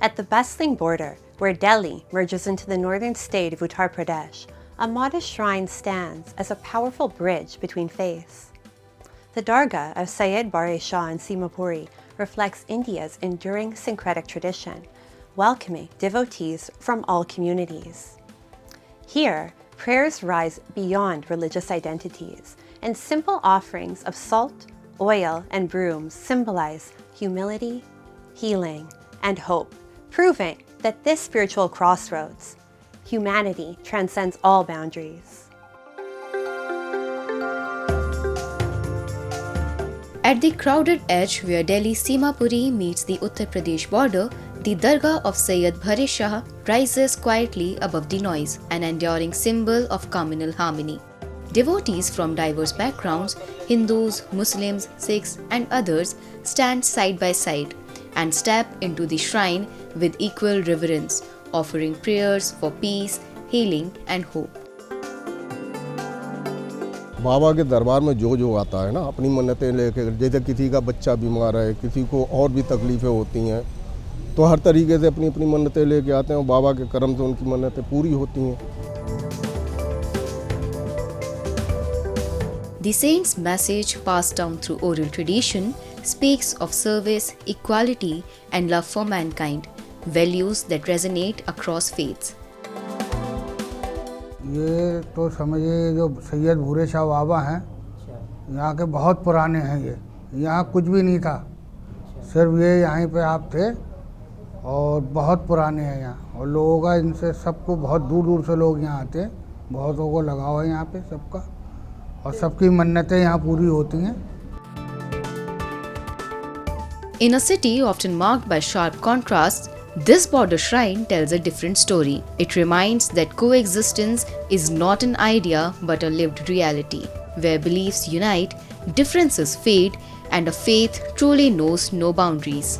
At the bustling border, where Delhi merges into the northern state of Uttar Pradesh, a modest shrine stands as a powerful bridge between faiths. The Dargah of Sayyid Bhare Shah in Seemapuri reflects India's enduring syncretic tradition, welcoming devotees from all communities. Here, prayers rise beyond religious identities, and simple offerings of salt, oil, and brooms symbolize humility, healing, and hope, proving that this spiritual crossroads, humanity transcends all boundaries. At the crowded edge where Delhi Seemapuri meets the Uttar Pradesh border, the Dargah of Sayyid Bhare Shah rises quietly above the noise, an enduring symbol of communal harmony. Devotees from diverse backgrounds, Hindus, Muslims, Sikhs, and others, stand side by side and step into the shrine with equal reverence, offering prayers for peace, healing, and hope. बाबा के दरबार में जो आता है ना, अपनी मन्नतें लेकर, जैसे किसी का बच्चा बीमार है, किसी को और भी तकलीफ़ें होती हैं, तो हर तरीके से अपनी अपनी मन्नतें लेके आते हैं और बाबा के करम से उनकी मन्नतें पूरी होती हैं. The saint's message, passed down through oral tradition, speaks of service, equality, and love for mankind, values that resonate across faiths. ये तो समझिए जो सैयद भूरे शाह बाबा हैं, यहाँ के बहुत पुराने हैं. ये यहाँ कुछ भी नहीं था, सिर्फ ये यहीं पे आप थे और बहुत पुराने हैं यहाँ. और लोगों का इनसे सबको बहुत दूर दूर से लोग यहाँ आते हैं, बहुतों को लगाव है यहाँ पे सबका, और सबकी मन्नतें यहाँ पूरी होती हैं. In a city often marked by sharp contrasts, this border shrine tells a different story. It reminds that coexistence is not an idea but a lived reality, where beliefs unite, differences fade, and a faith truly knows no boundaries.